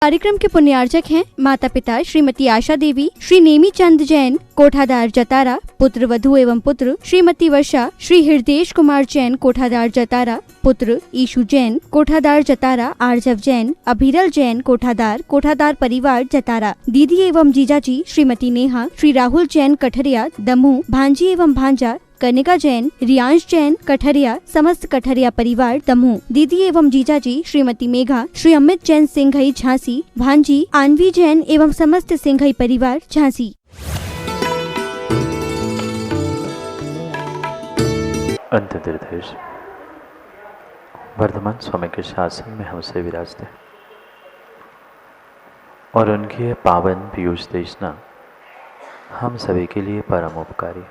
कार्यक्रम के पुण्यार्चक हैं माता पिता श्रीमती आशा देवी, श्री नेमी चंद जैन, कोठादार जतारा, पुत्र वधू एवं पुत्र श्रीमती वर्षा, श्री हृदयेश कुमार जैन, कोठादार जतारा, पुत्र ईशु जैन, कोठादार जतारा, आर्जव जैन, अभिरल जैन, कोठादार परिवार जतारा, दीदी एवं जीजाजी श्रीमती नेहा, श्री राहुल जैन कठरिया, दमू, भांजी एवं भांजा कनिका जैन, रियांश जैन कठरिया, समस्त कठरिया परिवार दमू, दीदी एवं जीजाजी श्रीमती मेघा, श्री अमित जैन सिंघई झांसी, भांजी आनवी जैन एवं समस्त सिंघई परिवार झांसी। अंत निर्देश वर्धमान स्वामी के शासन में हमसे विराजते और उनकी यह पावन पीयूष देशना हम सभी के लिए परम उपकारी।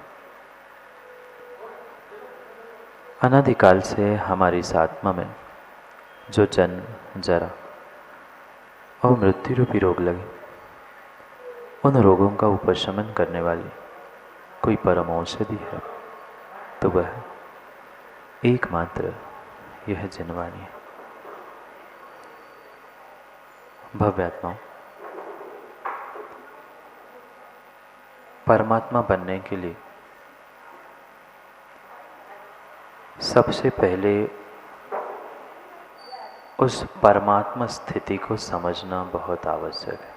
अनादिकाल से हमारी इस आत्मा में जो जन्म, जरा और मृत्यु रूपी रोग लगे, उन रोगों का उपशमन करने वाली कोई परम औषधि है तो वह एकमात्र यह जनवाणी है। भव्य आत्माओं, परमात्मा बनने के लिए सबसे पहले उस परमात्मा स्थिति को समझना बहुत आवश्यक है।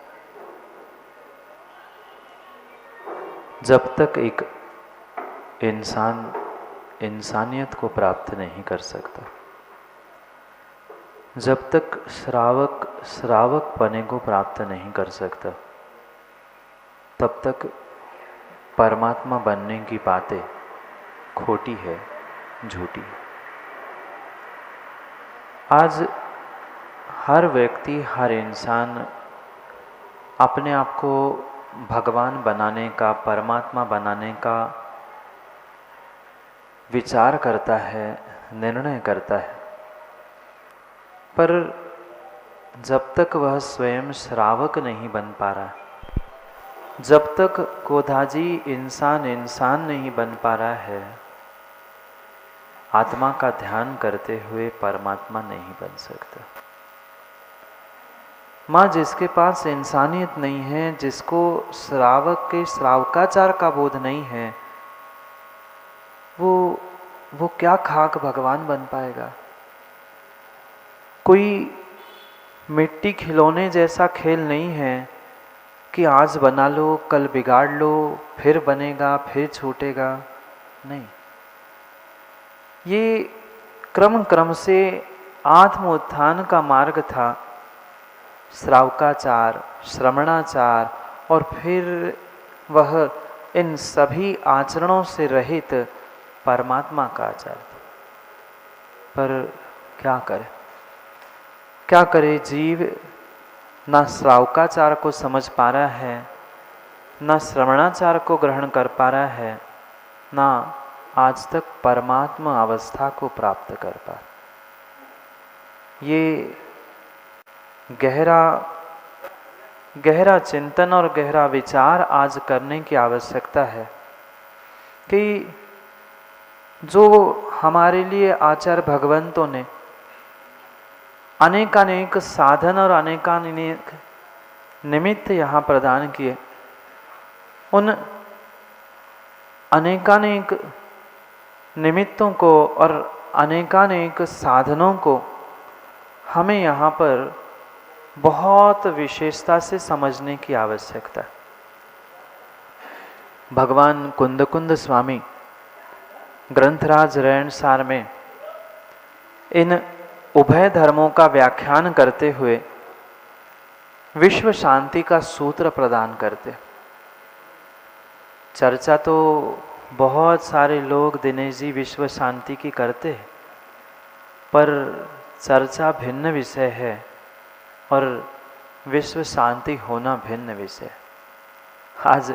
जब तक एक इंसान इंसानियत को प्राप्त नहीं कर सकता, जब तक श्रावक पने को प्राप्त नहीं कर सकता, तब तक परमात्मा बनने की बातें खोटी है, झूठी। आज हर व्यक्ति, हर इंसान अपने आप को भगवान बनाने का, परमात्मा बनाने का विचार करता है, निर्णय करता है, पर जब तक वह स्वयं श्रावक नहीं बन पा रहा, जब तक कोधाजी इंसान नहीं बन पा रहा है, आत्मा का ध्यान करते हुए परमात्मा नहीं बन सकता। माँ, जिसके पास इंसानियत नहीं है, जिसको श्रावक के श्रावकाचार का बोध नहीं है, वो क्या खाक भगवान बन पाएगा। कोई मिट्टी खिलौने जैसा खेल नहीं है कि आज बना लो, कल बिगाड़ लो, फिर बनेगा, फिर छूटेगा। नहीं, ये क्रम से आत्म उत्थान का मार्ग था। श्रावकाचार, श्रवणाचार और फिर वह इन सभी आचरणों से रहित परमात्मा का आचार था। पर क्या करे जीव, ना श्रावकाचार को समझ पा रहा है, ना श्रवणाचार को ग्रहण कर पा रहा है, ना आज तक परमात्मा अवस्था को प्राप्त कर पा। ये गहरा चिंतन और गहरा विचार आज करने की आवश्यकता है कि जो हमारे लिए आचार्य भगवंतों ने अनेकानेक साधन और अनेकानेक निमित्त यहाँ प्रदान किए, उन अनेकानेक निमित्तों को और अनेकानेक साधनों को हमें यहाँ पर बहुत विशेषता से समझने की आवश्यकता है। भगवान कुंद स्वामी ग्रंथराज रैणसार में इन उभय धर्मों का व्याख्यान करते हुए विश्व शांति का सूत्र प्रदान करते। चर्चा तो बहुत सारे लोग दिनेश जी विश्व शांति की करते हैं, पर चर्चा भिन्न विषय है और विश्व शांति होना भिन्न विषय। आज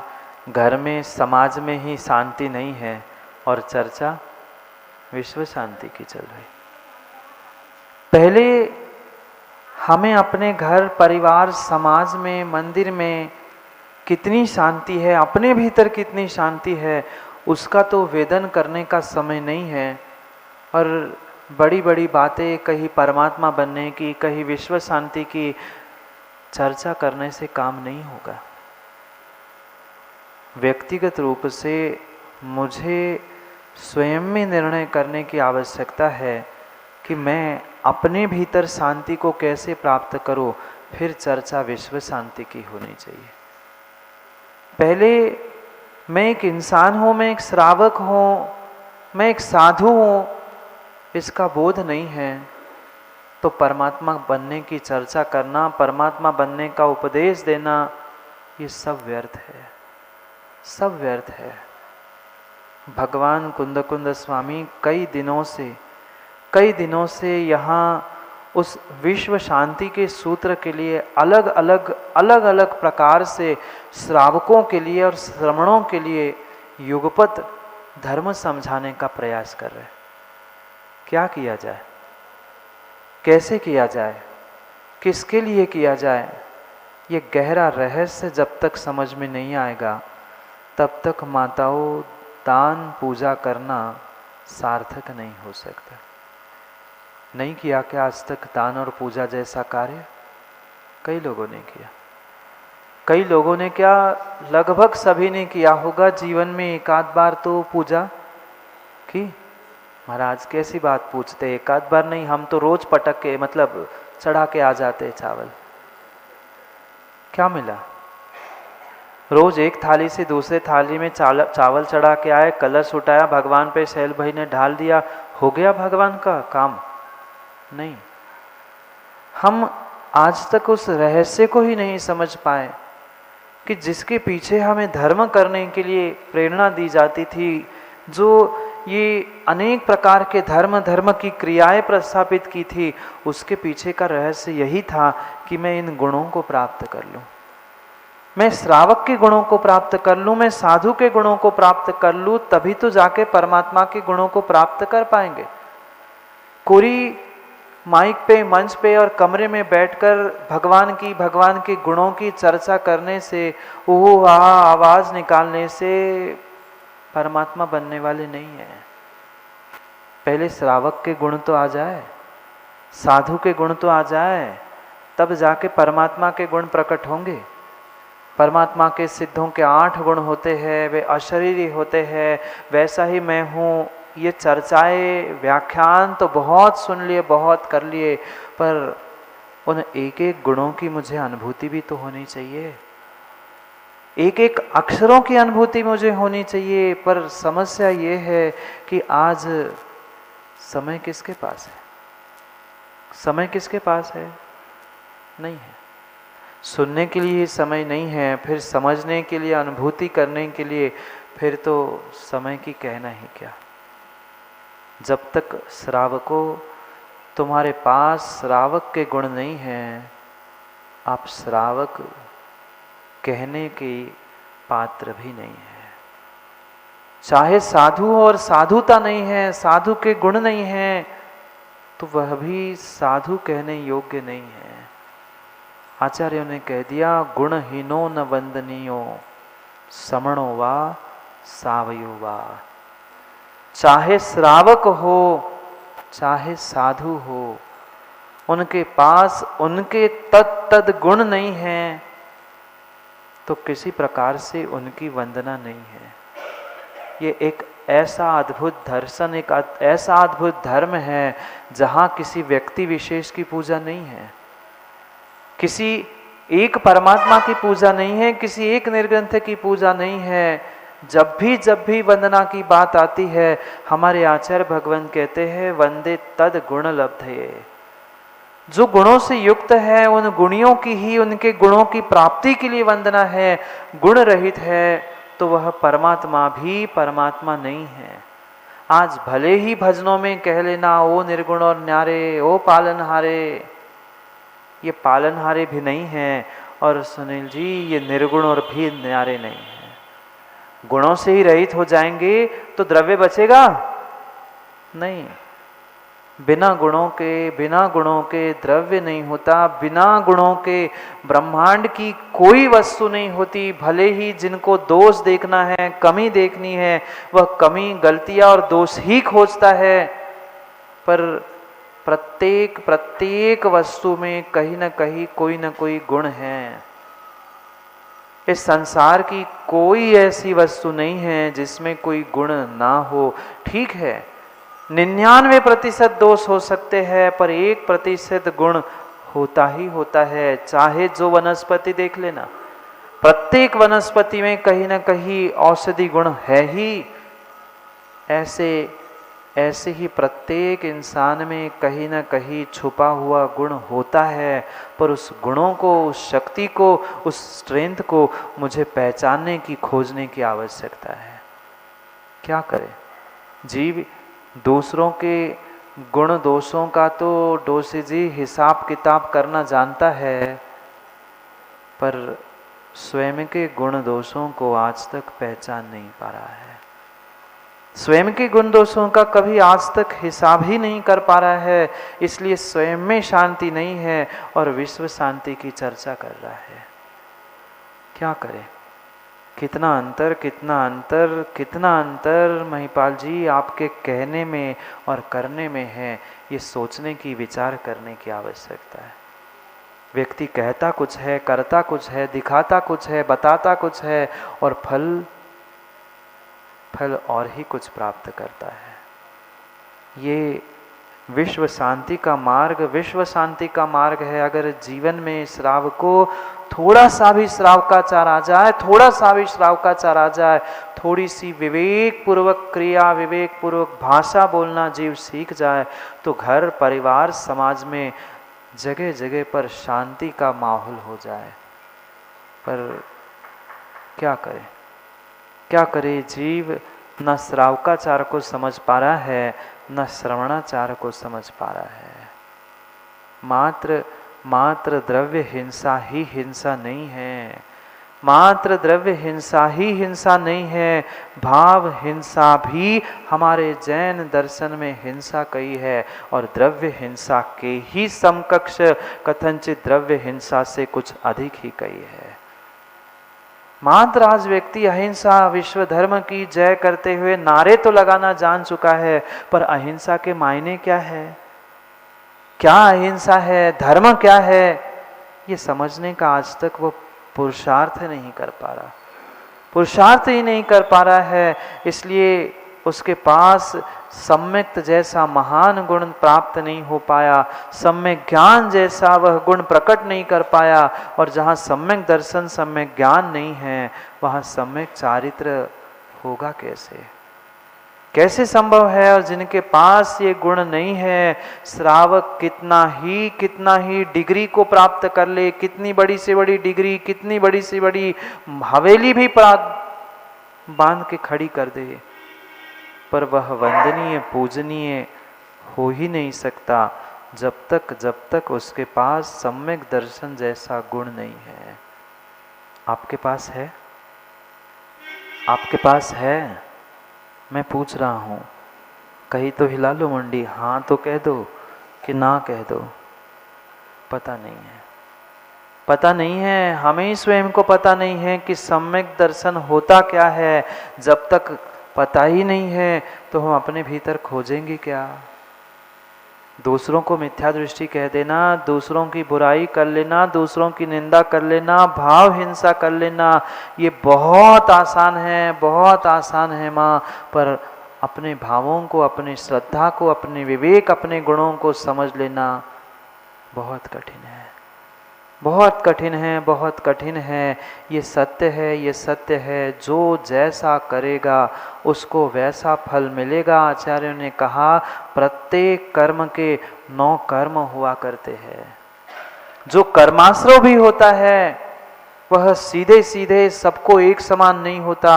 घर में, समाज में ही शांति नहीं है और चर्चा विश्व शांति की चल रही। पहले हमें अपने घर, परिवार, समाज में, मंदिर में कितनी शांति है, अपने भीतर कितनी शांति है, उसका तो वेदन करने का समय नहीं है। और बड़ी बड़ी बातें, कहीं परमात्मा बनने की, कहीं विश्व शांति की, चर्चा करने से काम नहीं होगा। व्यक्तिगत रूप से मुझे स्वयं में निर्णय करने की आवश्यकता है कि मैं अपने भीतर शांति को कैसे प्राप्त करूं, फिर चर्चा विश्व शांति की होनी चाहिए। पहले मैं एक इंसान हूं, मैं एक श्रावक हूं, मैं एक साधु हूं, इसका बोध नहीं है तो परमात्मा बनने की चर्चा करना, परमात्मा बनने का उपदेश देना, ये सब व्यर्थ है, सब व्यर्थ है। भगवान कुंद स्वामी कई दिनों से यहाँ उस विश्व शांति के सूत्र के लिए अलग अलग प्रकार से श्रावकों के लिए और श्रमणों के लिए युगपत धर्म समझाने का प्रयास कर रहे हैं। क्या किया जाए, कैसे किया जाए, किसके लिए किया जाए, ये गहरा रहस्य जब तक समझ में नहीं आएगा तब तक माताओं दान पूजा करना सार्थक नहीं हो सकता। नहीं किया क्या आज तक दान और पूजा जैसा कार्य? कई लोगों ने किया, कई लोगों ने क्या, लगभग सभी ने किया होगा जीवन में एक आध बार तो पूजा की। महाराज कैसी बात पूछते, एक आध बार नहीं, हम तो रोज पटक के मतलब चढ़ा के आ जाते चावल। क्या मिला? रोज एक थाली से दूसरे थाली में चावल चढ़ा के आए, कलश उठाया, भगवान पे शैल भाई ने ढाल दिया, हो गया भगवान का काम? नहीं। हम आज तक उस रहस्य को ही नहीं समझ पाए कि जिसके पीछे हमें धर्म करने के लिए प्रेरणा दी जाती थी, जो ये अनेक प्रकार के धर्म की क्रियाएं प्रस्थापित की थी, उसके पीछे का रहस्य यही था कि मैं इन गुणों को प्राप्त कर लूं, मैं श्रावक के गुणों को प्राप्त कर लूं, मैं साधु के गुणों को प्राप्त कर लूं, तभी तो जाके परमात्मा के गुणों को प्राप्त कर पाएंगे। कोई माइक पे, मंच पे और कमरे में बैठकर भगवान के गुणों की चर्चा करने से, ओह आवाज निकालने से परमात्मा बनने वाले नहीं है। पहले श्रावक के गुण तो आ जाए, साधु के गुण तो आ जाए, तब जाके परमात्मा के गुण प्रकट होंगे। परमात्मा के सिद्धों के 8 गुण होते हैं, वे अशरीरी होते हैं। वैसा ही मैं हूँ। ये चर्चाएं, व्याख्यान तो बहुत सुन लिए, बहुत कर लिए, पर उन एक एक गुणों की मुझे अनुभूति भी तो होनी चाहिए, एक एक अक्षरों की अनुभूति मुझे होनी चाहिए। पर समस्या ये है कि आज समय किसके पास है? समय किसके पास है? नहीं है। सुनने के लिए समय नहीं है, फिर समझने के लिए, अनुभूति करने के लिए फिर तो समय की कहना ही क्या। जब तक श्रावकों तुम्हारे पास श्रावक के गुण नहीं हैं, आप श्रावक कहने के पात्र भी नहीं है। चाहे साधु और साधुता नहीं है, साधु के गुण नहीं हैं, तो वह भी साधु कहने योग्य नहीं है। आचार्यों ने कह दिया, गुणहीनो न वंदनीयो समणो वा सावयो वा। चाहे श्रावक हो, चाहे साधु हो, उनके पास उनके तद गुण नहीं है तो किसी प्रकार से उनकी वंदना नहीं है। ये एक ऐसा अद्भुत दर्शन, एक ऐसा अद्भुत धर्म है जहाँ किसी व्यक्ति विशेष की पूजा नहीं है, किसी एक परमात्मा की पूजा नहीं है, किसी एक निर्ग्रंथ की पूजा नहीं है। जब भी वंदना की बात आती है, हमारे आचार्य भगवान कहते हैं, वंदे तद गुण लब्धये। जो गुणों से युक्त है, उन गुणियों की ही, उनके गुणों की प्राप्ति के लिए वंदना है। गुण रहित है तो वह परमात्मा भी परमात्मा नहीं है। आज भले ही भजनों में कह लेना, ओ निर्गुण और न्यारे, ओ पालनहारे, ये पालनहारे भी नहीं है, और सुनील जी ये निर्गुण और भी न्यारे नहीं है। गुणों से ही रहित हो जाएंगे तो द्रव्य बचेगा नहीं। बिना गुणों के द्रव्य नहीं होता, बिना गुणों के ब्रह्मांड की कोई वस्तु नहीं होती। भले ही जिनको दोष देखना है, कमी देखनी है, वह कमी, गलतियां और दोष ही खोजता है, पर प्रत्येक वस्तु में कहीं न कहीं कोई न कोई गुण है। इस संसार की कोई ऐसी वस्तु नहीं है जिसमें कोई गुण ना हो। ठीक है, 99% दोष हो सकते हैं, पर 1% गुण होता ही होता है। चाहे जो वनस्पति देख लेना, प्रत्येक वनस्पति में कहीं ना कहीं औषधि गुण है ही। ऐसे ही प्रत्येक इंसान में कहीं ना कहीं छुपा हुआ गुण होता है, पर उस गुणों को, उस शक्ति को, उस स्ट्रेंथ को मुझे पहचानने की, खोजने की आवश्यकता है। क्या करें? जीव दूसरों के गुण दोषों का तो डोसेजी हिसाब किताब करना जानता है, पर स्वयं के गुण दोषों को आज तक पहचान नहीं पा रहा है। स्वयं के गुण दोषों का कभी आज तक हिसाब ही नहीं कर पा रहा है, इसलिए स्वयं में शांति नहीं है और विश्व शांति की चर्चा कर रहा है। क्या करें? कितना अंतर, कितना अंतर, कितना अंतर महिपाल जी आपके कहने में और करने में है, ये सोचने की, विचार करने की आवश्यकता है। व्यक्ति कहता कुछ है, करता कुछ है, दिखाता कुछ है, बताता कुछ है, और फल और ही कुछ प्राप्त करता है। ये विश्व शांति का मार्ग, विश्व शांति का मार्ग है। अगर जीवन में श्राव को थोड़ा सा भी श्रावकाचार आ जाए, थोड़ा सा भी श्रावकाचार आ जाए, थोड़ी सी विवेक पूर्वक क्रिया, विवेक पूर्वक भाषा बोलना जीव सीख जाए, तो घर, परिवार, समाज में जगह जगह पर शांति का माहौल हो जाए। पर क्या करे? क्या करे? जीव न श्रावकाचार को समझ पा रहा है, न श्रवणाचार को समझ पा रहा है। मात्र द्रव्य हिंसा ही हिंसा नहीं है। मात्र द्रव्य हिंसा ही हिंसा नहीं है, भाव हिंसा भी हमारे जैन दर्शन में हिंसा कही है, और द्रव्य हिंसा के ही समकक्ष कथनचित द्रव्य हिंसा से कुछ अधिक ही कही है। मात्र आज व्यक्ति अहिंसा, विश्व धर्म की जय करते हुए नारे तो लगाना जान चुका है, पर अहिंसा के मायने क्या है, क्या अहिंसा है, धर्म क्या है, ये समझने का आज तक वो पुरुषार्थ नहीं कर पा रहा, पुरुषार्थ ही नहीं कर पा रहा है। इसलिए उसके पास सम्यक्त जैसा महान गुण प्राप्त नहीं हो पाया, सम्यक ज्ञान जैसा वह गुण प्रकट नहीं कर पाया, और जहाँ सम्यक दर्शन, सम्यक ज्ञान नहीं है, वहाँ सम्यक चारित्र होगा कैसे? कैसे संभव है? और जिनके पास ये गुण नहीं है, श्रावक कितना ही डिग्री को प्राप्त कर ले, कितनी बड़ी से बड़ी डिग्री, कितनी बड़ी से बड़ी हवेली भी बांध के खड़ी कर दे, पर वह वंदनीय, पूजनीय हो ही नहीं सकता जब तक उसके पास सम्यक दर्शन जैसा गुण नहीं है। आपके पास है? आपके पास है? मैं पूछ रहा हूँ, कहीं तो हिला लो मुंडी, हाँ तो कह दो कि ना कह दो। पता नहीं है, पता नहीं है, हमें स्वयं को पता नहीं है कि सम्यक दर्शन होता क्या है। जब तक पता ही नहीं है तो हम अपने भीतर खोजेंगे क्या? दूसरों को मिथ्या दृष्टि कह देना, दूसरों की बुराई कर लेना, दूसरों की निंदा कर लेना, भाव हिंसा कर लेना, ये बहुत आसान है, बहुत आसान है माँ। पर अपने भावों को, अपनी श्रद्धा को, अपने विवेक, अपने गुणों को समझ लेना बहुत कठिन है, बहुत कठिन है, बहुत कठिन है। ये सत्य है, ये सत्य है, जो जैसा करेगा उसको वैसा फल मिलेगा। आचार्यों ने कहा प्रत्येक कर्म के 9 कर्म हुआ करते हैं। जो कर्माश्रव भी होता है वह सीधे सीधे सबको एक समान नहीं होता।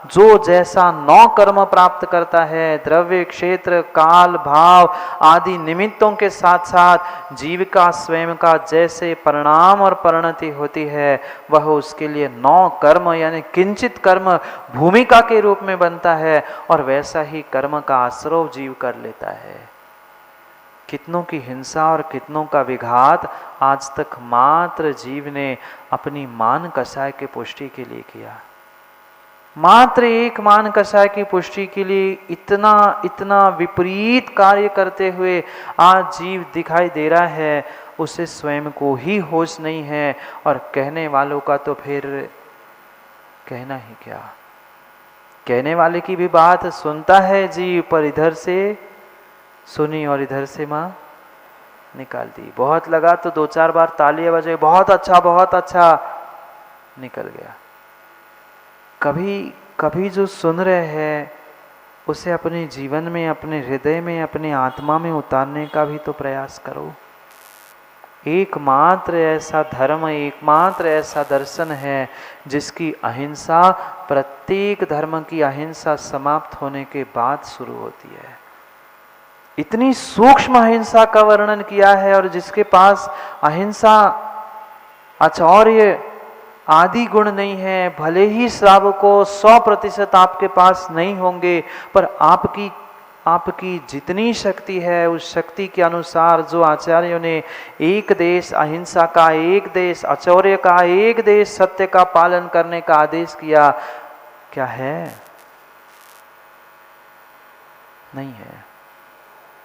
जो जैसा 9 कर्म प्राप्त करता है, द्रव्य, क्षेत्र, काल, भाव आदि निमित्तों के साथ साथ जीव का स्वयं का जैसे परिणाम और परिणति होती है, वह उसके लिए 9 कर्म यानी किंचित कर्म भूमिका के रूप में बनता है, और वैसा ही कर्म का आश्रव जीव कर लेता है। कितनों की हिंसा और कितनों का विघात आज तक मात्र जीव ने अपनी मान कसाय के पुष्टि के लिए किया। मात्र एक मान कषाय की पुष्टि के लिए इतना इतना विपरीत कार्य करते हुए आज जीव दिखाई दे रहा है, उसे स्वयं को ही होश नहीं है और कहने वालों का तो फिर कहना ही क्या। कहने वाले की भी बात सुनता है जीव, पर इधर से सुनी और इधर से मां निकाल दी। बहुत लगा तो 2-4 बार तालियां बजे, बहुत अच्छा, निकल गया। कभी जो सुन रहे हैं उसे अपने जीवन में, अपने हृदय में, अपने आत्मा में उतारने का भी तो प्रयास करो। एकमात्र ऐसा धर्म, एकमात्र ऐसा दर्शन है जिसकी अहिंसा, प्रत्येक धर्म की अहिंसा समाप्त होने के बाद शुरू होती है। इतनी सूक्ष्म अहिंसा का वर्णन किया है, और जिसके पास अहिंसा, आचौर्य आदि गुण नहीं है, भले ही श्रावको 100% आपके पास नहीं होंगे, पर आपकी जितनी शक्ति है उस शक्ति के अनुसार जो आचार्यों ने एक देश अहिंसा का, एक देश आचौर्य का, एक देश सत्य का पालन करने का आदेश किया, क्या है? नहीं है।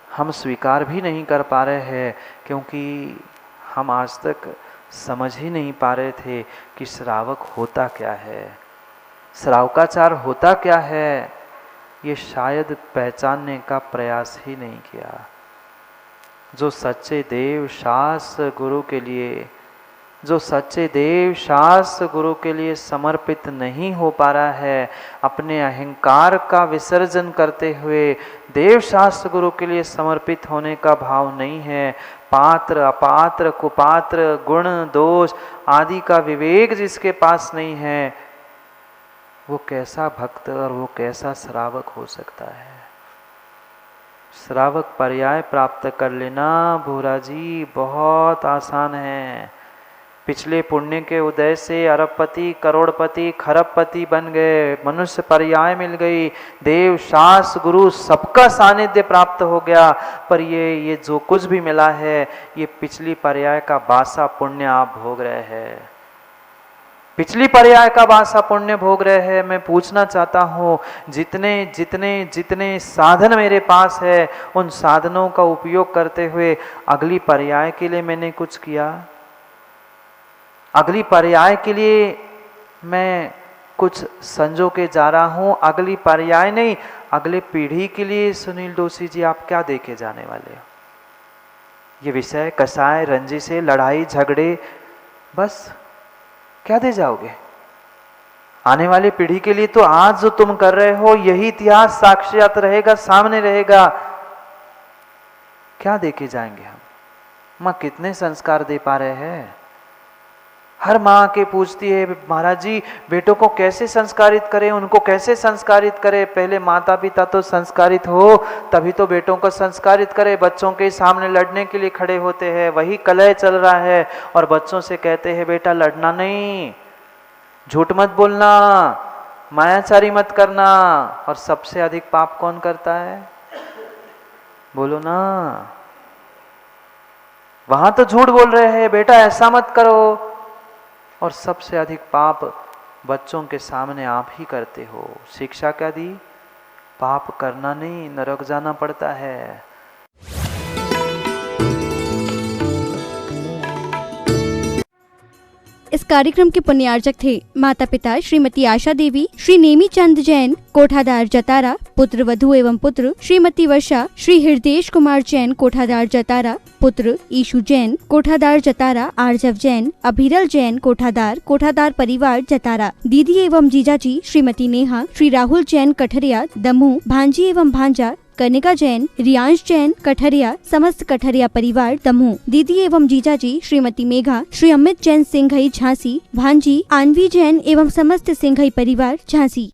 हम स्वीकार भी नहीं कर पा रहे हैं, क्योंकि हम आज तक समझ ही नहीं पा रहे थे कि श्रावक होता क्या है, श्रावकाचार होता क्या है, ये शायद पहचानने का प्रयास ही नहीं किया। जो सच्चे देव शास्त्र गुरु के लिए, जो सच्चे देव शास्त्र गुरु के लिए समर्पित नहीं हो पा रहा है, अपने अहंकार का विसर्जन करते हुए देव शास्त्र गुरु के लिए समर्पित होने का भाव नहीं है, पात्र अपात्र कुपात्र गुण दोष आदि का विवेक जिसके पास नहीं है, वो कैसा भक्त और वो कैसा श्रावक हो सकता है? श्रावक पर्याय प्राप्त कर लेना भूरा जी बहुत आसान है। पिछले पुण्य के उदय से अरबपति, करोड़पति, खरबपति बन गए, मनुष्य पर्याय मिल गई, देव शास्त्र गुरु सबका सानिध्य प्राप्त हो गया, पर ये जो कुछ भी मिला है ये पिछली पर्याय का बासा पुण्य आप भोग रहे हैं, पिछली पर्याय का बासा पुण्य भोग रहे हैं। मैं पूछना चाहता हूँ, जितने जितने जितने साधन मेरे पास है, उन साधनों का उपयोग करते हुए अगली पर्याय के लिए मैंने कुछ किया? अगली पर्याय के लिए मैं कुछ संजो के जा रहा हूँ? अगली पर्याय नहीं, अगले पीढ़ी के लिए सुनील दोषी जी आप क्या दे के जाने वाले हो? ये विषय कसाय, रंजिशें, लड़ाई झगड़े, बस क्या दे जाओगे? आने वाली पीढ़ी के लिए तो आज जो तुम कर रहे हो यही इतिहास साक्षात रहेगा, सामने रहेगा। क्या दे के जाएंगे हम? माँ कितने संस्कार दे पा रहे हैं? हर माँ आके पूछती है, महाराज जी बेटों को कैसे संस्कारित करें, उनको कैसे संस्कारित करें? पहले माता पिता तो संस्कारित हो तभी तो बेटों को संस्कारित करें। बच्चों के सामने लड़ने के लिए खड़े होते हैं, वही कलह चल रहा है, और बच्चों से कहते हैं बेटा लड़ना नहीं, झूठ मत बोलना, मायाचारी मत करना। और सबसे अधिक पाप कौन करता है? बोलो ना। वहां तो झूठ बोल रहे हैं, बेटा ऐसा मत करो, और सबसे अधिक पाप बच्चों के सामने आप ही करते हो। शिक्षा क्या दी? पाप करना नहीं, नरक जाना पड़ता है। इस कार्यक्रम के पुण्यार्चक थे माता पिता श्रीमती आशा देवी, श्री नेमी चंद जैन, कोठादार जतारा, पुत्र वधू एवं पुत्र श्रीमती वर्षा, श्री हृदेश कुमार जैन, कोठादार जतारा, पुत्र ईशु जैन, कोठादार जतारा, आर्जव जैन, अभिरल जैन, कोठादार परिवार जतारा, दीदी एवं जीजाजी श्रीमती नेहा, श्री राहुल जैन कठरिया, दमू, भांजी एवं भांजा कनिका जैन, रियांश जैन कठरिया, समस्त कठरिया परिवार दमू, दीदी एवं जीजाजी श्रीमती मेघा, श्री अमित जैन सिंघई झांसी, भांजी आनवी जैन एवं समस्त सिंघई परिवार झांसी।